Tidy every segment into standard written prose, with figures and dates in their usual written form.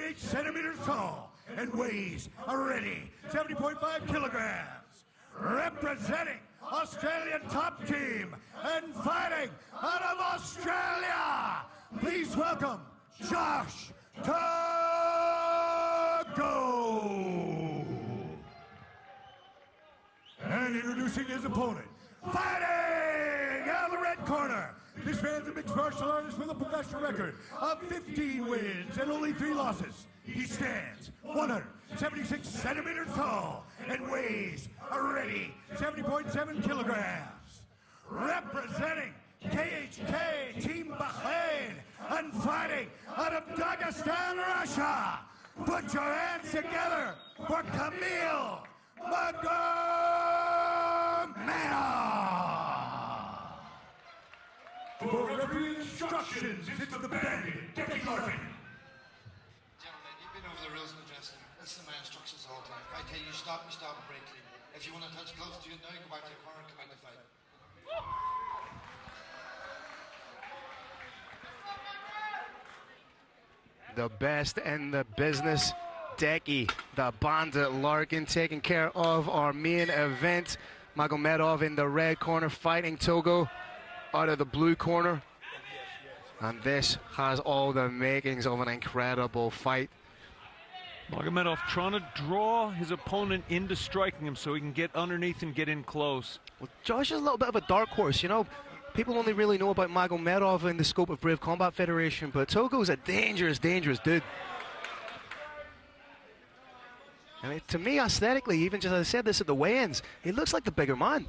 78 centimeters tall and weighs a ready 70.5 kilograms. Representing Australian top team and fighting out of Australia, please welcome Josh Togo. And introducing his opponent, fighting out of the red corner. This man's a mixed martial artist with a professional record of 15 wins and only 3 losses. He stands 176 centimeters tall and weighs a ready 70.7 kilograms. Representing KHK Team Bahrain and fighting out of Dagestan, Russia. Put your hands together for Kamil Magomedov. For referee instructions, it's the Bandit, Dickie Larkin. Gentlemen, you've been over the rules in the dressing room. Listen to my instructions all the time. If I tell you stop, you stop and break clean. If you want to touch close to it now, you go back to your corner and come out and fight. The best in the business, Dickie, the Bandit Larkin, taking care of our main event. Magomedov in the red corner, fighting Togo out of the blue corner. And this has all the makings of an incredible fight. Magomedov trying to draw his opponent into striking him so he can get underneath and get in close. Well, Josh is a little bit of a dark horse, you know. People only really know about Magomedov in the scope of Brave Combat Federation, but Togo's a dangerous, dangerous dude. I mean, to me, aesthetically, even just as I said this at the weigh-ins, he looks like the bigger man.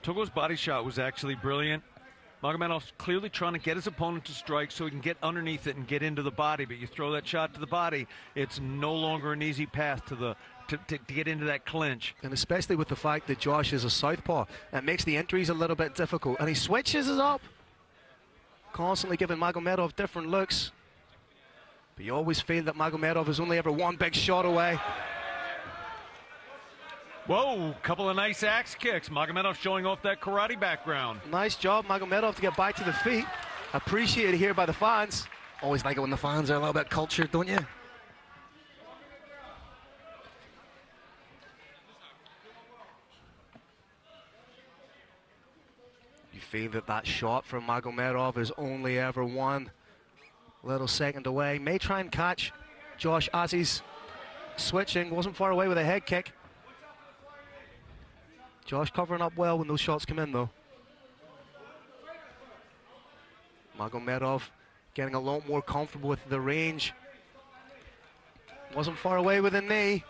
Togo's body shot was actually brilliant. Magomedov's clearly trying to get his opponent to strike so he can get underneath it and get into the body, but you throw that shot to the body, it's no longer an easy path to get into that clinch. And especially with the fact that Josh is a southpaw, it makes the entries a little bit difficult. And he switches it up, constantly giving Magomedov different looks. But you always feel that Magomedov is only ever one big shot away. Whoa, couple of nice axe kicks. Magomedov showing off that karate background. Nice job, Magomedov, to get back to the feet. Appreciated here by the fans. Always like it when the fans are a little bit cultured, don't you? You feel that that shot from Magomedov is only ever one little second away. May try and catch Josh as he's switching. Wasn't far away with a head kick. Josh covering up well when those shots come in, though. Magomedov getting a lot more comfortable with the range. Wasn't far away with a knee.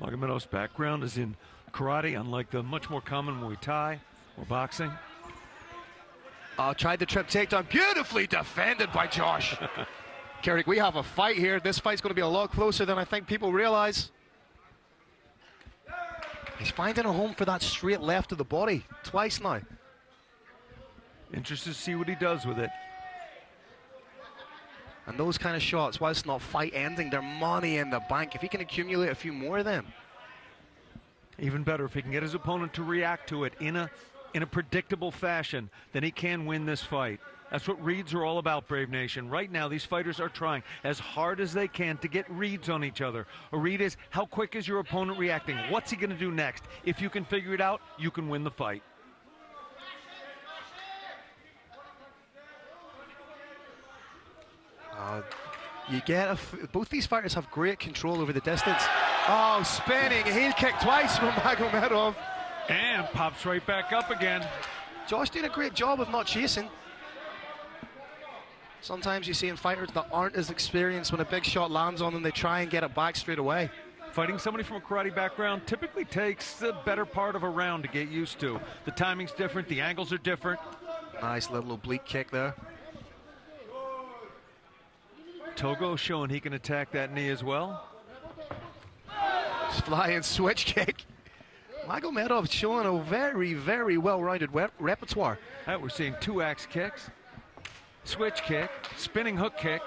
Magomedov's background is in karate, unlike the much more common Muay Thai or boxing. Tried the trip takedown. Beautifully defended by Josh. Carrick, we have a fight here. This fight's going to be a lot closer than I think people realize. He's finding a home for that straight left of the body twice now. Interested to see what he does with it. And those kind of shots, whilst not fight ending, they're money in the bank. If he can accumulate a few more of them. Even better if he can get his opponent to react to it in a predictable fashion, then he can win this fight. That's what reads are all about, Brave Nation. Right now, these fighters are trying as hard as they can to get reads on each other. A read is, how quick is your opponent reacting? What's he going to do next? If you can figure it out, you can win the fight. You get both these fighters have great control over the distance. Oh, spinning heel kick twice from Magomedov. And pops right back up again. Josh doing a great job of not chasing. Sometimes you see in fighters that aren't as experienced, when a big shot lands on them, they try and get it back straight away. Fighting somebody from a karate background typically takes the better part of a round to get used to. The timing's different, the angles are different. Nice little oblique kick there. Togo showing he can attack that knee as well. Flying switch kick. Magomedov showing a very, very well-rounded repertoire. We're seeing 2 axe kicks, switch kick, spinning hook kick,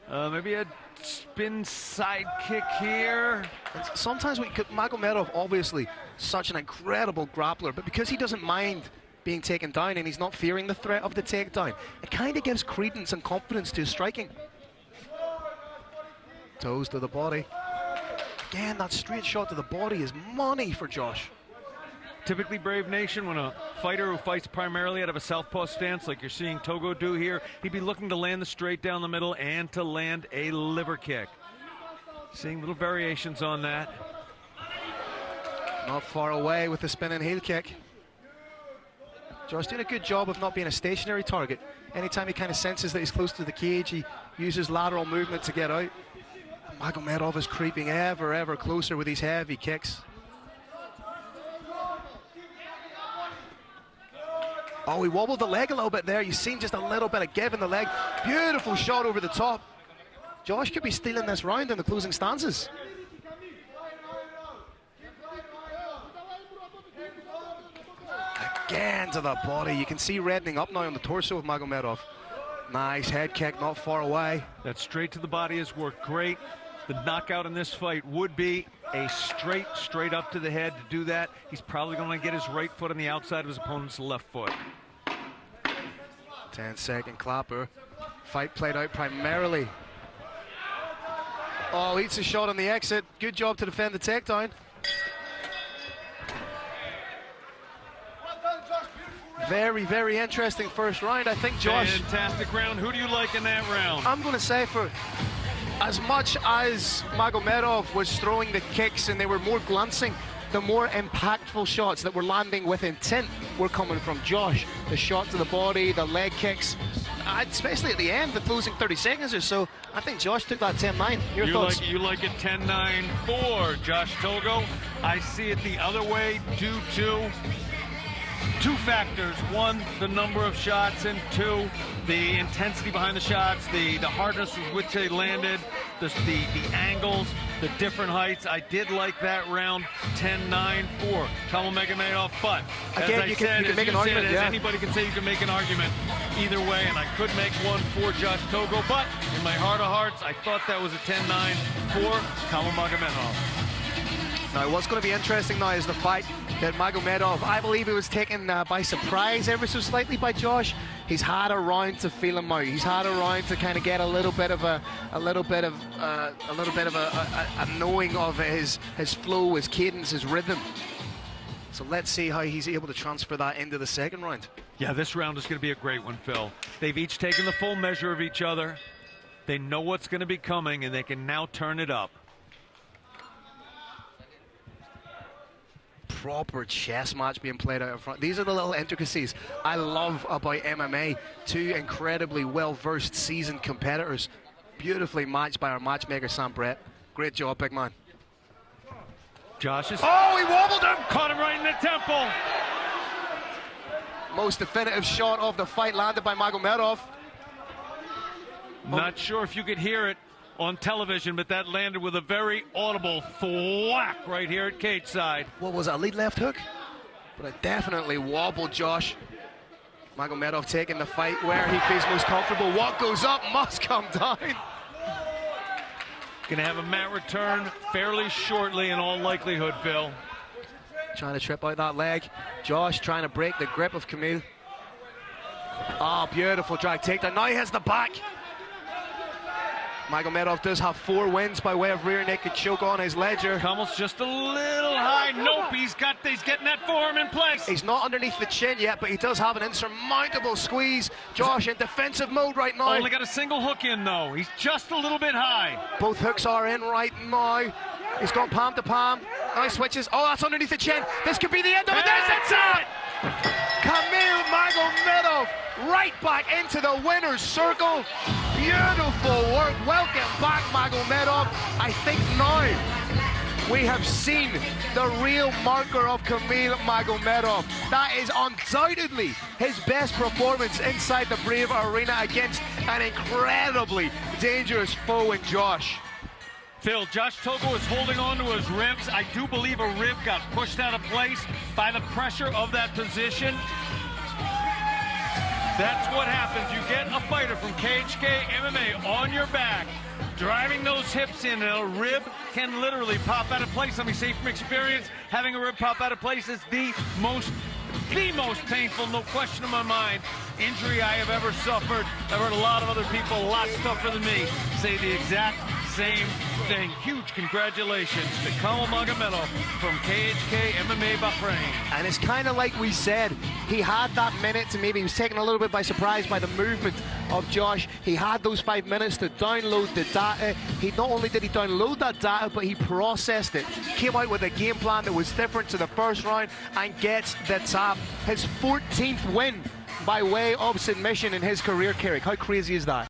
maybe a spin side kick here. And sometimes Magomedov, obviously such an incredible grappler, but because he doesn't mind being taken down and he's not fearing the threat of the takedown, it kind of gives credence and confidence to his striking. Toes to the body. Again, that straight shot to the body is money for Josh. Typically, Brave Nation, when a fighter who fights primarily out of a southpaw stance, like you're seeing Togo do here, he'd be looking to land the straight down the middle and to land a liver kick. Seeing little variations on that. Not far away with the spinning heel kick. Josh doing a good job of not being a stationary target. Anytime he kind of senses that he's close to the cage, he uses lateral movement to get out. Magomedov is creeping ever closer with these heavy kicks. Oh, he wobbled the leg a little bit there. You've seen just a little bit of give in the leg. Beautiful shot over the top. Josh could be stealing this round in the closing stances. Again to the body. You can see reddening up now on the torso of Magomedov. Nice head kick, not far away. That straight to the body has worked great. The knockout in this fight would be a straight up to the head. To do that, he's probably going to get his right foot on the outside of his opponent's left foot. 10-second clapper. Fight played out primarily. Oh, eats a shot on the exit. Good job to defend the takedown. Very interesting first round. I think Josh... Fantastic round. Who do you like in that round? I'm going to say, for as much as Magomedov was throwing the kicks and they were more glancing, the more impactful shots that were landing with intent were coming from Josh. The shot to the body, the leg kicks, especially at the end, the closing 30 seconds or so. I think Josh took that 10-9. Your thoughts? You like it 10-9 for Josh Togo. I see it the other way due to two factors. One, the number of shots, and two, the intensity behind the shots, the hardness with which they landed, the angles, the different heights. I did like that round 10-9 for Kamil Magomedov, but again, as I said, you can make an argument, yeah. Anybody can say you can make an argument either way, and I could make one for Josh Togo, but in my heart of hearts, I thought that was a 10-9 for Kamil Magomedov. Now, what's going to be interesting now is the fact that Magomedov, I believe he was taken by surprise ever so slightly by Josh. He's had a round to feel him out. He's had a round to kind of get a little bit of a knowing of his flow, his cadence, his rhythm. So let's see how he's able to transfer that into the second round. Yeah, this round is going to be a great one, Phil. They've each taken the full measure of each other. They know what's going to be coming, and they can now turn it up. Proper chess match being played out in front. These are the little intricacies I love about MMA. Two incredibly well-versed, seasoned competitors, beautifully matched by our matchmaker Sam Brett. Great job, big man. Josh is... Oh, he wobbled him! Caught him right in the temple. Most definitive shot of the fight landed by Magomedov. Not sure if you could hear it on television, but that landed with a very audible thwack right here at cage side. What was it, a lead left hook? But it definitely wobbled Josh. Magomedov taking the fight where he feels most comfortable. What goes up must come down. Gonna have a mat return fairly shortly in all likelihood, Phil. Trying to trip out that leg. Josh trying to break the grip of Kamil. Oh, beautiful drag takedown. Now he has the back. Magomedov does have 4 wins by way of rear naked choke on his ledger. Kamil's just a little high. Nope, he's getting that forearm in place. He's not underneath the chin yet, but he does have an insurmountable squeeze. Josh in defensive mode right now. Only got a single hook in though. He's just a little bit high. Both hooks are in right now. He's gone palm to palm. Now he switches. Oh, that's underneath the chin. This could be the end of it. That's it! Kamil Magomedov right back into the winner's circle. Beautiful work. Welcome back, Magomedov. I think now we have seen the real marker of Kamil Magomedov. That is undoubtedly his best performance inside the Brave Arena against an incredibly dangerous foe in Josh. Phil, Josh Togo is holding on to his ribs. I do believe a rib got pushed out of place by the pressure of that position. That's what happens. You get a fighter from KHK MMA on your back, driving those hips in, and a rib can literally pop out of place. Let me say from experience, having a rib pop out of place is the most painful, no question in my mind, injury I have ever suffered. I've heard a lot of other people, a lot tougher than me, say the exact same thing. Huge congratulations to Kamil Magomedov from KHK MMA Bahrain. And it's kind of like we said, he had that minute to maybe, he was taken a little bit by surprise by the movement of Josh. He had those 5 minutes to download the data. He not only did he download that data, but he processed it, came out with a game plan that was different to the first round, and gets the tap. His 14th win by way of submission in his career, Carrick. How crazy is that?